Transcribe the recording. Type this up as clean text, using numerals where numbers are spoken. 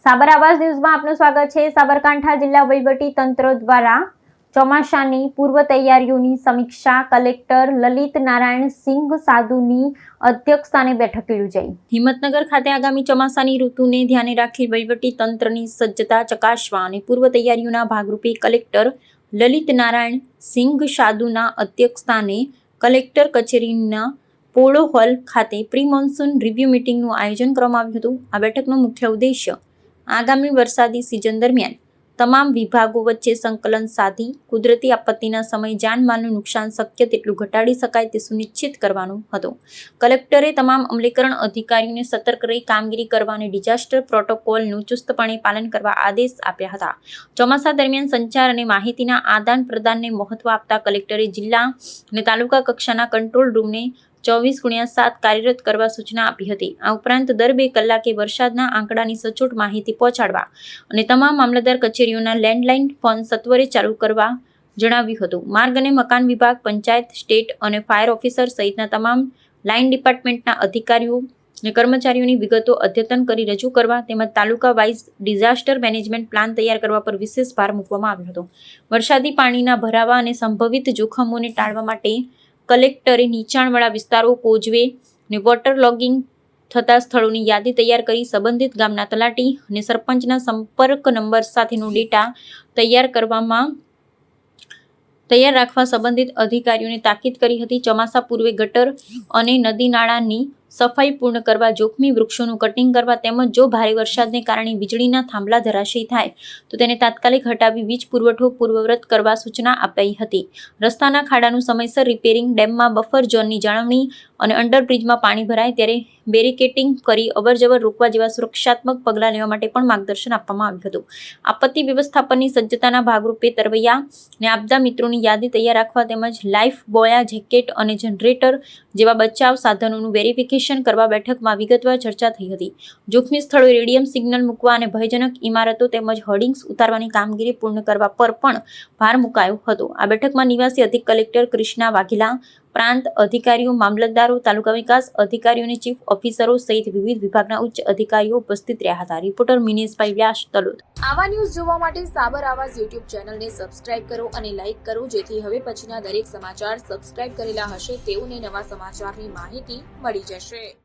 સાબર આવાસ ન્યૂઝમાં આપનું સ્વાગત છે। સાબરકાંઠા જિલ્લા વહીવટી તંત્ર દ્વારા ચોમાસાની પૂર્વ તૈયારીઓની સમીક્ષા કલેક્ટર લલિત નારાયણ સિંઘ સાધુની અધ્યક્ષસ્થાને બેઠક યોજાઈ। હિંમતનગર ખાતે આગામી ચોમાસાની ઋતુને ધ્યાને રાખી વહીવટી તંત્રની સજ્જતા ચકાસવા અને પૂર્વ તૈયારીઓના ભાગરૂપે કલેક્ટર લલિત નારાયણ સિંઘ સાધુના અધ્યક્ષસ્થાને કલેક્ટર કચેરીના પોળો હોલ ખાતે પ્રી મોન્સૂન રિવ્યુ મીટિંગનું આયોજન કરવામાં આવ્યું હતું। આ બેઠકનો મુખ્ય ઉદ્દેશ્ય આગામી વરસાદી સિઝન દરમિયાન તમામ વિભાગો વચ્ચે સંકલન સાધી કુદરતી આપત્તિના સમયે જાનમાલનું નુકસાન શક્ય તેટલું ઘટાડી શકાય તે સુનિશ્ચિત કરવાનો હતો। કલેક્ટરે તમામ અમલીકરણ અધિકારીઓને સતર્ક રહી કામગીરી કરવા અને ડિઝાસ્ટર પ્રોટોકોલનું ચુસ્તપણે પાલન કરવા આદેશ આપ્યા હતા। ચોમાસા દરમિયાન સંચાર અને માહિતીના આદાન પ્રદાનને મહત્વ આપતા કલેક્ટરે જિલ્લા અને તાલુકા કક્ષાના કંટ્રોલ રૂમને 24/7 કાર્યરત કરવા સૂચના આપી હતી। આ ઉપરાંત દર 2 કલાકે વરસાદના આંકડાની સચોટ માહિતી પહોંચાડવા અને તમામ મામલતદાર કચેરીઓના લેન્ડલાઇન ફોન સત્વરે ચાલુ કરવા જણાવ્યું હતું। માર્ગ અને મકાન વિભાગ, પંચાયત, સ્ટેટ અને ફાયર ઓફિસર સહિતના તમામ લાઇન ડિપાર્ટમેન્ટના અધિકારીઓ અને કર્મચારીઓની વિગતો અદ્યતન કરી રજૂ કરવા તેમજ તાલુકા વાઇઝ ડિઝાસ્ટર મેનેજમેન્ટ પ્લાન તૈયાર કરવા પર વિશેષ ભાર મૂકવામાં આવ્યો હતો। વરસાદી પાણીના ભરાવા અને સંભવિત જોખમોને ટાળવા માટે કલેક્ટરે નીચાણવાળા વિસ્તારો, કોઝવે અને વોટર લોગિંગ થતા સ્થળોની યાદી તૈયાર કરી સંબંધિત ગામના તલાટી અને સરપંચના સંપર્ક નંબર સાથેનો ડેટા તૈયાર રાખવા સંબંધિત અધિકારીઓને તાકીદ કરી હતી। ચોમાસા પૂર્વે ગટર અને નદી નાળાની સફાઈ પૂર્ણ કરવા, જોખમી વૃક્ષોનું કટિંગ કરવા તેમજ જો ભારે વરસાદને કારણે વીજળીના થાંભલા ધરાશયી થાય તો તેને તાત્કાલિક હટાવી વીજ પુરવઠો પૂર્વવત કરવા સૂચના અપાઈ હતી। રસ્તાના ખાડાનું સમયસર રિપેરિંગ, ડેમમાં બફર ઝોનની જાળવણી અને અંડરબ્રિજમાં પાણી ભરાય ત્યારે બેરિકેટિંગ કરી અવરજવર રોકવા જેવા સુરક્ષાત્મક પગલાં લેવા માટે પણ માર્ગદર્શન આપવામાં આવ્યું હતું। આપત્તિ વ્યવસ્થાપનની સજ્જતાના ભાગરૂપે તરવૈયા અને આપદા મિત્રોની યાદી તૈયાર રાખવા તેમજ લાઈફ બોયા, જેકેટ અને જનરેટર જેવા બચાવ સાધનોનું વેરિફિકેશન કરવા બેઠકમાં વિગતવાર ચર્ચા થઈ હતી। જોખમી સ્થળોએ રેડિયમ સિગ્નલ મૂકવા અને ભયજનક ઇમારતો તેમજ હોર્ડિંગ્સ ઉતારવાની કામગીરી પૂર્ણ કરવા પર પણ ભાર મુકાયો હતો। આ બેઠકમાં નિવાસી અધિક કલેક્ટર કૃષ્ણા વાઘેલા, પ્રાંત અધિકારીઓ, મામલતદારો, તાલુકા વિકાસ અધિકારીઓ અને ચીફ ઓફિસરો સહિત વિવિધ વિભાગના ઉચ્ચ અધિકારીઓ ઉપસ્થિત રહ્યા હતા। રિપોર્ટર મિનેશભાઈ વ્યાસ, તલોદ। આવા ન્યૂઝ જોવા માટે સાબર આવાસ યુટ્યુબ ચેનલને સબસ્ક્રાઇબ કરો અને લાઇક કરો, જેથી હવે પછીના દરેક સમાચાર સબસ્ક્રાઇબ કરેલા હશે તેઓને નવા સમાચારની માહિતી મળી જશે।